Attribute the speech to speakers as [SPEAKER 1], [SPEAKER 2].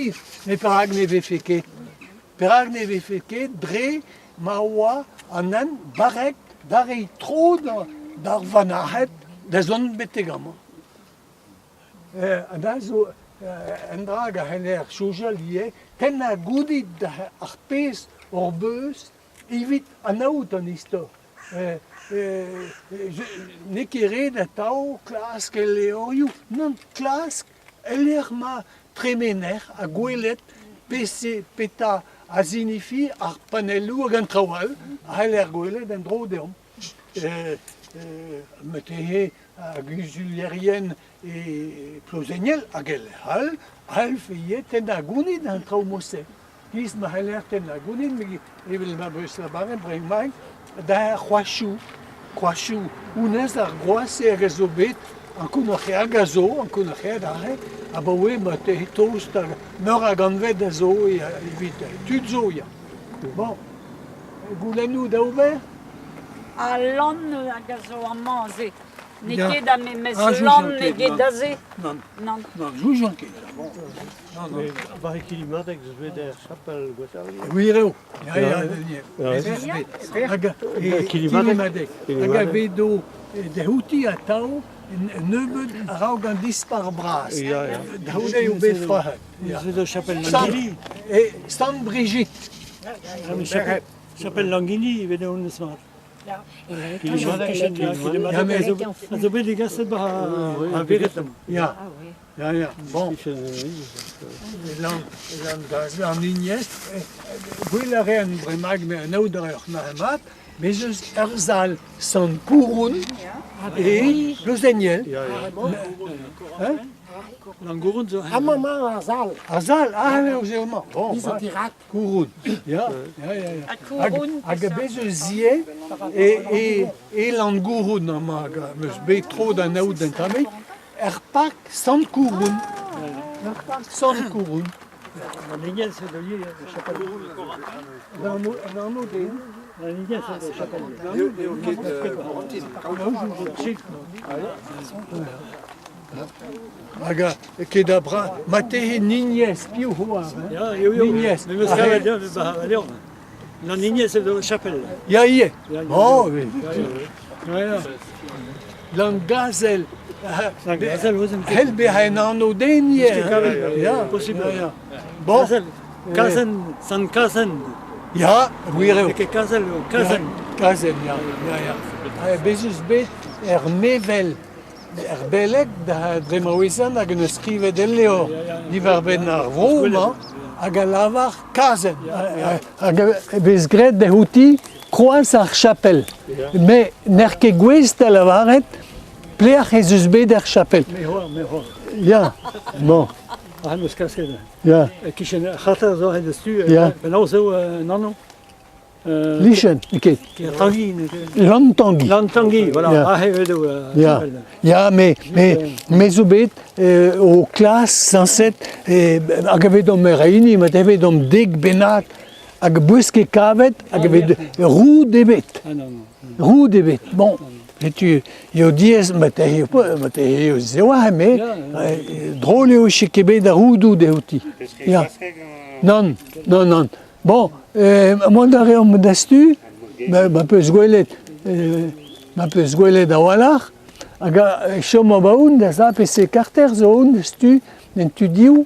[SPEAKER 1] Goudir, mais perak ne vefe ket. Perak ne vefe ket, dre, ma oa, anan, barek, dare tro d'ar vanahet, da zon betegama. Da zo, en drag a heller chojal ie, ten a goudit ar pez ur beus, evit anaout an istor. Ne keret a tao klask el leorioù, non klask el ma tremener a gwelet peta a zinifi ar panelou hag an trawal a heller gwelet en dro deom. Metehe a guzulierien e plozeniel hag el hal feiet ten a gounid an traoù mose. Giz ma heller ten a gounid, me evel ma beus la barren breng mag, da c'hoachou, unez ar groase hag a zo bet, an kounache hag a zo, an kounache hag a re, a ba oe ma te tost meur hag an vet a zo evit tud zo ya. Bon, goulennou da ober?
[SPEAKER 2] A lan hag a zo an manze. Ne ket a mez lan ne ket da ze?
[SPEAKER 1] Non,
[SPEAKER 2] Non.
[SPEAKER 1] joujan ket. Non.
[SPEAKER 3] Var kilimatek eus bet er chapel gwasari.
[SPEAKER 1] Oui, reo. Ya, hag a kilimadek. Hag a vedo de houti a tao, nebeud a raog an dispar bras. Da houde eo bet frohet.
[SPEAKER 3] Eus bet o chapel Langini.
[SPEAKER 1] Stan Brigitte.
[SPEAKER 3] Chapel Langini, bet eon eus mat.
[SPEAKER 2] Kilimatek.
[SPEAKER 3] A zo bet e gaset ba a veretam.
[SPEAKER 1] Ja, bon. An Ignes, gwell a rean bremag me an aoudar ur naremat, bez eus ur zal san kouroun e plozeniel.
[SPEAKER 3] Langourun zo.
[SPEAKER 4] Ha mama ar zal.
[SPEAKER 1] Ar zal, eo zeoman. Bon,
[SPEAKER 4] Bizan tirak.
[SPEAKER 1] kouroun. Ja.
[SPEAKER 2] A kouroun.
[SPEAKER 1] Hag a bez eus zie e lan gouroun an mag, meus bet tro d'an aoud d'an tamet, pak sant kouroun. Pak sant kouroun.
[SPEAKER 3] An Ignes e do lié o chapel.
[SPEAKER 1] An anno den.
[SPEAKER 3] An Ignes e do chapel.
[SPEAKER 1] Hag a ket a bra, ma tehe Nignes, piou c'hoar. Nignes.
[SPEAKER 3] Me meus kavet eo ba a leor. An Ignes e do chapel.
[SPEAKER 1] Ya ie. Oh, oui. Lan gazel.
[SPEAKER 3] Lan gazel ouzem ket.
[SPEAKER 1] Hel be ha en anno den ie. Ya,
[SPEAKER 3] Possible.
[SPEAKER 1] Bon,
[SPEAKER 3] Kazen, kazen, san kazen.
[SPEAKER 1] ya, oui reo.
[SPEAKER 3] Eke kazel, kazen.
[SPEAKER 1] Kazen, ya. Bezus bet mevel. Belek da dremaouezan hag an skrivet el leo. Divar ben ar vroma hag a lavar kazen. Hag bez gret de houti kroaz ar chapel. Me ner ket gwez da lavaret, pleach ez eus bet ar chapel.
[SPEAKER 3] Me hoa.
[SPEAKER 1] Ya, bon,
[SPEAKER 3] Han eus kasket.
[SPEAKER 1] ya.
[SPEAKER 3] Kishen chater zo het stu. Ben ao zo nanon.
[SPEAKER 1] Lichen, eket.
[SPEAKER 3] Tangi.
[SPEAKER 1] Lantangi.
[SPEAKER 3] Lantangi, voilà.
[SPEAKER 1] Ja.
[SPEAKER 3] Ah, he edo.
[SPEAKER 1] Ya, me zo bet o klas sanset hag avet om reini, mat avet om dek bennak hag boueske kavet hag avet roux debet.
[SPEAKER 3] Ah, non.
[SPEAKER 1] Roux debet. Bon, eo diez, mat eo zeoa me, drôle eo chekebet a roudou de houti. Ya. Non. Bon, mont a reom da stu, ma peus gwelet a walac'h, hag a chom a baoun da zap e se karter zo on da stu, n'en tu diou,